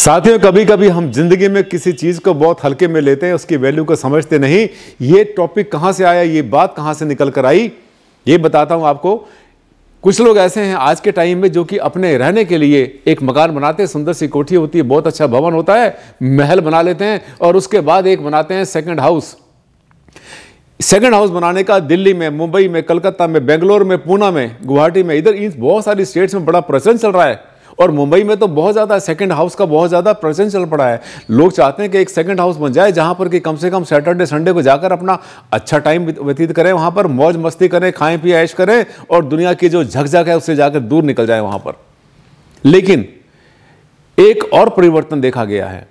साथियों, कभी कभी हम जिंदगी में किसी चीज को बहुत हल्के में लेते हैं, उसकी वैल्यू को समझते नहीं। ये टॉपिक कहां से आया, ये बात कहां से निकल कर आई, ये बताता हूं आपको। कुछ लोग ऐसे हैं आज के टाइम में जो कि अपने रहने के लिए एक मकान बनाते हैं, सुंदर सी कोठी होती है, बहुत अच्छा भवन होता है, महल बना लेते हैं और उसके बाद एक बनाते हैं सेकंड हाउस। सेकंड हाउस बनाने का दिल्ली में, मुंबई में, कलकत्ता में, बेंगलोर में, पूना में, गुवाहाटी में, इधर इन बहुत सारी स्टेट्स में बड़ा प्रचलन चल रहा है। और मुंबई में तो बहुत ज़्यादा सेकंड हाउस का बहुत ज़्यादा प्रचलन चल पड़ा है। लोग चाहते हैं कि एक सेकंड हाउस बन जाए जहां पर कि कम से कम सैटरडे संडे को जाकर अपना अच्छा टाइम व्यतीत करें, वहां पर मौज मस्ती करें, खाएं पिए ऐश करें और दुनिया की जो झकझक है उससे जाकर दूर निकल जाए वहां पर। लेकिन एक और परिवर्तन देखा गया है,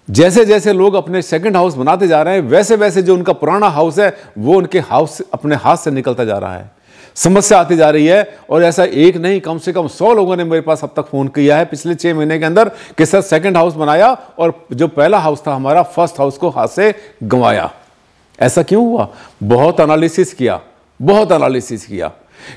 जैसे जैसे लोग अपने सेकंड हाउस बनाते जा रहे हैं वैसे वैसे जो उनका पुराना हाउस है वो उनके हाउस अपने हाथ से निकलता जा रहा है। समस्या आती जा रही है और ऐसा एक नहीं, कम से कम 100 लोगों ने मेरे पास अब तक फोन किया है पिछले 6 महीने के अंदर कि सर सेकंड हाउस बनाया और जो पहला हाउस था हमारा, फर्स्ट हाउस को हाथ से गंवाया। ऐसा क्यों हुआ? बहुत एनालिसिस किया,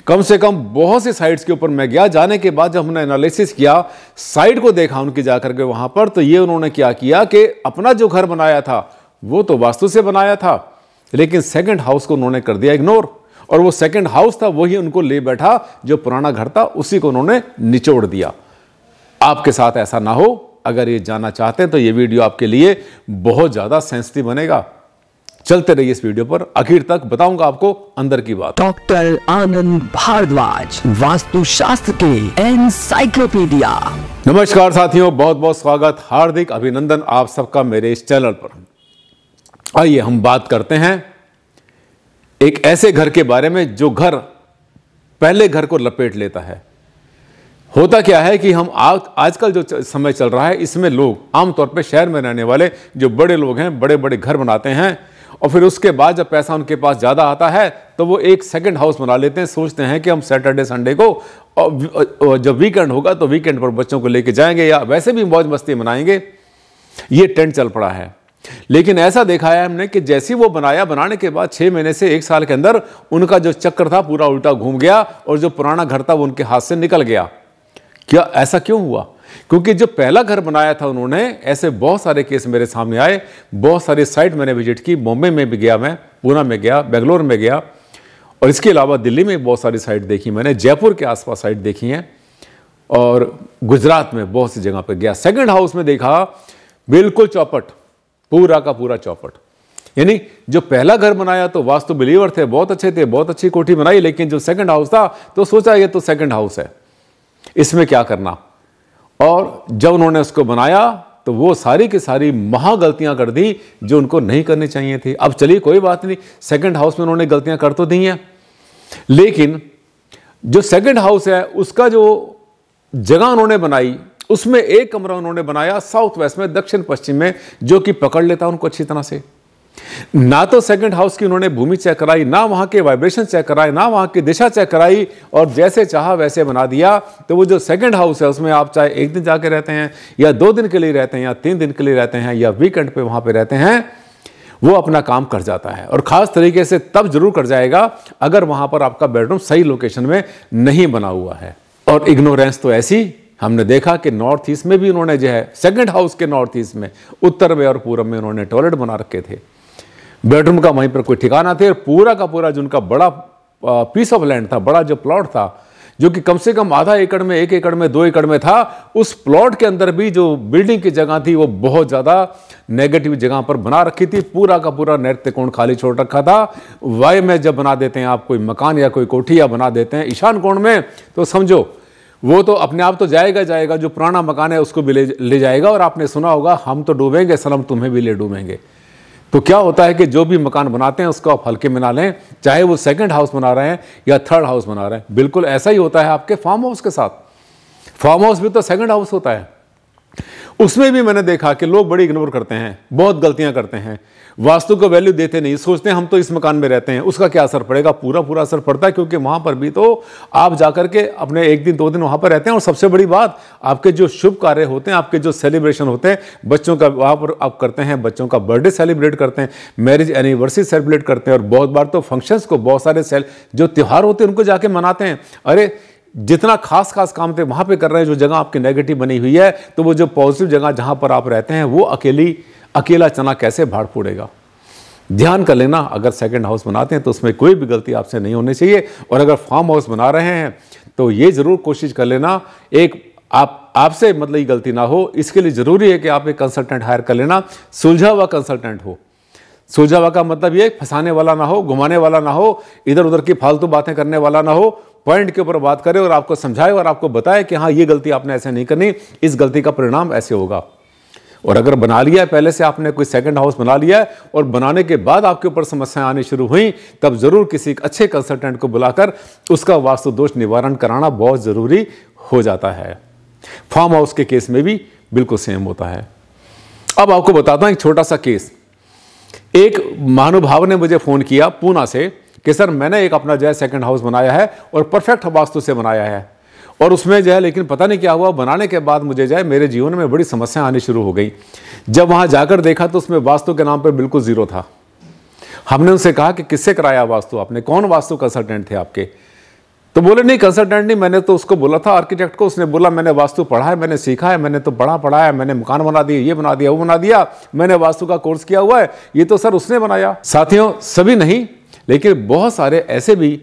कम से कम बहुत सी साइट्स के ऊपर मैं गया। जाने के बाद जब हमने एनालिसिस किया, साइट को देखा उनकी जाकर के वहां पर, तो ये उन्होंने क्या किया कि अपना जो घर बनाया था वो तो वास्तु से बनाया था, लेकिन सेकंड हाउस को उन्होंने कर दिया इग्नोर। और वो सेकंड हाउस था वही उनको ले बैठा, जो पुराना घर था उसी को उन्होंने निचोड़ दिया। आपके साथ ऐसा ना हो, अगर ये जानना चाहते हैं तो ये वीडियो आपके लिए बहुत ज्यादा सेंसिटिव बनेगा। चलते रहिए इस वीडियो पर, आखिर तक बताऊंगा आपको अंदर की बात। डॉक्टर आनंद भारद्वाज, वास्तु शास्त्र के एनसाइक्लोपीडिया। नमस्कार साथियों, बहुत बहुत स्वागत, हार्दिक अभिनंदन आप सबका मेरे इस चैनल पर। आइए हम बात करते हैं एक ऐसे घर के बारे में जो घर पहले घर को लपेट लेता है। होता क्या है कि हम आजकल जो समय चल रहा है इसमें लोग आमतौर पे शहर में रहने वाले जो बड़े लोग हैं, बड़े बड़े घर बनाते हैं और फिर उसके बाद जब पैसा उनके पास ज़्यादा आता है तो वो एक सेकंड हाउस बना लेते हैं। सोचते हैं कि हम सैटरडे संडे को और जब वीकेंड होगा तो वीकेंड पर बच्चों को लेके जाएंगे या वैसे भी मौज मस्ती मनाएंगे। ये ट्रेंड चल पड़ा है। लेकिन ऐसा देखा है हमने कि जैसे वो बनाने के बाद 6 महीने से 1 साल के अंदर उनका जो चक्कर था पूरा उल्टा घूम गया और जो पुराना घर था वो उनके हाथ से निकल गया। क्या ऐसा क्यों हुआ? क्योंकि जो पहला घर बनाया था उन्होंने, ऐसे बहुत सारे केस मेरे सामने आए। बहुत सारी साइट मैंने विजिट की, बॉम्बे में भी गया, मैं पूना में गया, बेंगलोर में गया और इसके अलावा दिल्ली में बहुत सारी साइट देखी मैंने, जयपुर के आसपास साइट देखी हैं और गुजरात में बहुत सी जगह पर गया। सेकेंड हाउस में देखा बिल्कुल चौपट, पूरा का पूरा चौपट। यानी जो पहला घर बनाया तो वास्तु बिलीवर थे, बहुत अच्छे थे, बहुत अच्छी कोठी बनाई, लेकिन जो सेकंड हाउस था तो सोचा ये तो सेकंड हाउस है, इसमें क्या करना। और जब उन्होंने उसको बनाया तो वो सारी की सारी महा गलतियां कर दी जो उनको नहीं करनी चाहिए थी। अब चलिए कोई बात नहीं, सेकंड हाउस में उन्होंने गलतियां कर तो दी हैं, लेकिन जो सेकंड हाउस है उसका जो जगह उन्होंने बनाई उसमें एक कमरा उन्होंने बनाया साउथ वेस्ट में, दक्षिण पश्चिम में, जो कि पकड़ लेता उनको अच्छी तरह से। ना तो सेकंड हाउस की उन्होंने भूमि चेक कराई, ना वहां के वाइब्रेशन चेक कराए, ना वहां की दिशा चेक कराई और जैसे चाहा वैसे बना दिया। तो वो जो सेकंड हाउस है उसमें आप चाहे 1 दिन जाके रहते हैं या 2 दिन के लिए रहते हैं या 3 दिन के लिए रहते हैं या वीकेंड पे वहां पे रहते हैं, वो अपना काम कर जाता है। और खास तरीके से तब जरूर कर जाएगा अगर वहां पर आपका बेडरूम सही लोकेशन में नहीं बना हुआ है। और इग्नोरेंस तो ऐसी हमने देखा कि नॉर्थ ईस्ट में भी उन्होंने जो है सेकंड हाउस के नॉर्थ ईस्ट में, उत्तर में और पूर्व में उन्होंने टॉयलेट बना रखे थे, बेडरूम का वहीं पर कोई ठिकाना थे। और पूरा का पूरा जो उनका बड़ा पीस ऑफ लैंड था, बड़ा जो प्लॉट था, जो कि कम से कम आधा एकड़ में, 1 एकड़ में, 2 एकड़ में था, उस प्लॉट के अंदर भी जो बिल्डिंग की जगह थी वो बहुत ज्यादा नेगेटिव जगह पर बना रखी थी। पूरा का पूरा नैत्य कोण खाली छोड़ रखा था। वाय में जब बना देते हैं आप कोई मकान या कोई कोठी या बना देते हैं ईशान कोण में, तो समझो वो तो अपने आप तो जाएगा, जो पुराना मकान है उसको भी ले जाएगा। और आपने सुना होगा, हम तो डूबेंगे सनम तुम्हें भी ले डूबेंगे। तो क्या होता है कि जो भी मकान बनाते हैं उसको आप हल्के में ना लें, चाहे वो सेकंड हाउस बना रहे हैं या थर्ड हाउस बना रहे हैं। बिल्कुल ऐसा ही होता है आपके फार्म हाउस के साथ। फार्म हाउस भी तो सेकंड हाउस होता है। उसमें भी मैंने देखा कि लोग बड़ी इग्नोर करते हैं, बहुत गलतियां करते हैं, वास्तु को वैल्यू देते नहीं, सोचते हैं हम तो इस मकान में रहते हैं, उसका क्या असर पड़ेगा। पूरा पूरा असर पड़ता है, क्योंकि वहां पर भी तो आप जाकर के अपने 1 दिन 2 दिन वहां पर रहते हैं। और सबसे बड़ी बात, आपके जो शुभ कार्य होते हैं, आपके जो सेलिब्रेशन होते हैं, बच्चों का वहां पर आप करते हैं, बच्चों का बर्थडे सेलिब्रेट करते हैं, मैरिज एनिवर्सरी सेलिब्रेट करते हैं और बहुत बार तो फंक्शंस को, बहुत सारे जो त्यौहार होते हैं उनको जाके मनाते हैं। अरे जितना खास खास काम थे वहां पे कर रहे हैं, जो जगह आपकी नेगेटिव बनी हुई है, तो वो जो पॉजिटिव जगह जहां पर आप रहते हैं वो अकेला चना कैसे भाड़ फोड़ेगा। ध्यान कर लेना, अगर सेकंड हाउस बनाते हैं तो उसमें कोई भी गलती आपसे नहीं होनी चाहिए। और अगर फार्म हाउस बना रहे हैं तो ये जरूर कोशिश कर लेना एक आपसे मतलब ये गलती ना हो। इसके लिए जरूरी है कि आप एक कंसल्टेंट हायर कर लेना, सुलझा हुआ कंसल्टेंट हो। सुलझा हुआ का मतलब ये फंसाने वाला ना हो, घुमाने वाला ना हो, इधर उधर की फालतू बातें करने वाला ना हो। पॉइंट के ऊपर बात करे और आपको समझाए और आपको बताए कि हाँ ये गलती आपने ऐसे नहीं करनी, इस गलती का परिणाम ऐसे होगा। और अगर बना लिया है पहले से, आपने कोई सेकंड हाउस बना लिया है और बनाने के बाद आपके ऊपर समस्याएं आनी शुरू हुई, तब जरूर किसी अच्छे कंसल्टेंट को बुलाकर उसका वास्तु दोष निवारण कराना बहुत जरूरी हो जाता है। फार्म हाउस के केस में भी बिल्कुल सेम होता है। अब आपको बताता हूं एक छोटा सा केस। एक महानुभाव ने मुझे फोन किया पूना से कि सर मैंने एक अपना जो है सेकंड हाउस बनाया है और परफेक्ट वास्तु से बनाया है, और उसमें जो है लेकिन पता नहीं क्या हुआ, बनाने के बाद मुझे जो है मेरे जीवन में बड़ी समस्याएं आनी शुरू हो गई। जब वहां जाकर देखा तो उसमें वास्तु के नाम पर बिल्कुल जीरो था। हमने उनसे कहा कि किससे कराया वास्तु आपने, कौन वास्तु कंसल्टेंट थे आपके? तो बोले नहीं कंसल्टेंट नहीं, मैंने तो उसको बोला था आर्किटेक्ट को। उसने बोला मैंने वास्तु पढ़ा है, मैंने सीखा है, मैंने तो पढ़ा है, मैंने मकान बना दिए, ये बना दिया, वो बना दिया, मैंने वास्तु का कोर्स किया हुआ है, ये तो सर उसने बनाया। साथियों सभी नहीं, लेकिन बहुत सारे ऐसे भी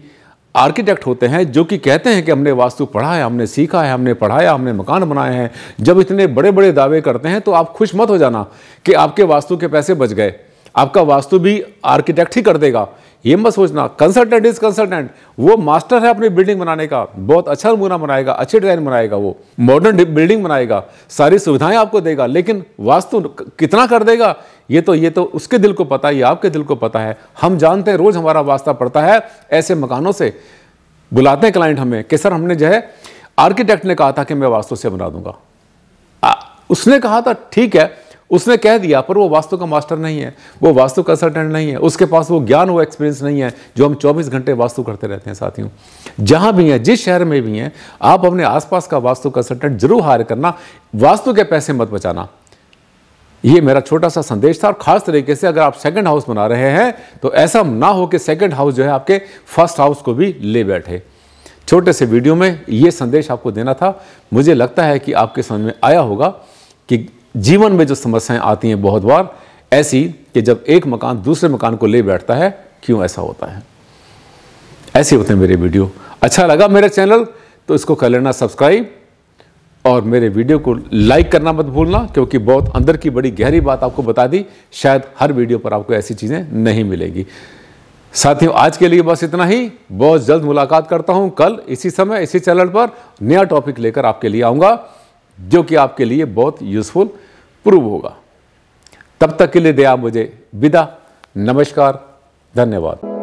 आर्किटेक्ट होते हैं जो कि कहते हैं कि हमने वास्तु पढ़ा है, हमने सीखा है, हमने पढ़ाया, हमने मकान बनाए हैं। जब इतने बड़े बड़े दावे करते हैं तो आप खुश मत हो जाना कि आपके वास्तु के पैसे बच गए, आपका वास्तु भी आर्किटेक्ट ही कर देगा, ये मत सोचना। कंसल्टेंट इज कंसल्टेंट, वो मास्टर है अपनी बिल्डिंग बनाने का, बहुत अच्छा नमूना बनाएगा, अच्छी डिजाइन बनाएगा, वो मॉडर्न बिल्डिंग बनाएगा, सारी सुविधाएं आपको देगा, लेकिन वास्तु कितना कर देगा ये तो उसके दिल को पता है, ये आपके दिल को पता है। हम जानते हैं, रोज हमारा वास्ता पड़ता है ऐसे मकानों से। बुलाते हैं क्लाइंट हमें कि सर हमने जो है आर्किटेक्ट ने कहा था कि मैं वास्तु से बना दूंगा। उसने कहा था ठीक है, उसने कह दिया, पर वो वास्तु का मास्टर नहीं है, वो वास्तु कंसल्टेंट नहीं है, उसके पास वो ज्ञान वो एक्सपीरियंस नहीं है जो हम 24 घंटे वास्तु करते रहते हैं। साथियों जहां भी हैं, जिस शहर में भी हैं, आप अपने आसपास का वास्तु कंसल्टेंट जरूर हायर करना, वास्तु के पैसे मत बचाना। ये मेरा छोटा सा संदेश था। और खास तरीके से अगर आप सेकंड हाउस बना रहे हैं तो ऐसा ना हो कि सेकंड हाउस जो है आपके फर्स्ट हाउस को भी ले बैठे। छोटे से वीडियो में ये संदेश आपको देना था। मुझे लगता है कि आपके समझ में आया होगा कि जीवन में जो समस्याएं आती हैं बहुत बार ऐसी कि जब एक मकान दूसरे मकान को ले बैठता है, क्यों ऐसा होता है। ऐसे होते हैं मेरे वीडियो। अच्छा लगा मेरा चैनल तो इसको कर लेना सब्सक्राइब, और मेरे वीडियो को लाइक करना मत भूलना, क्योंकि बहुत अंदर की बड़ी गहरी बात आपको बता दी। शायद हर वीडियो पर आपको ऐसी चीजें नहीं मिलेगी। साथियों आज के लिए बस इतना ही। बहुत जल्द मुलाकात करता हूं, कल इसी समय इसी चैनल पर नया टॉपिक लेकर आपके लिए आऊंगा जो कि आपके लिए बहुत यूजफुल प्रूव होगा। तब तक के लिए दे आप मुझे विदा। नमस्कार, धन्यवाद।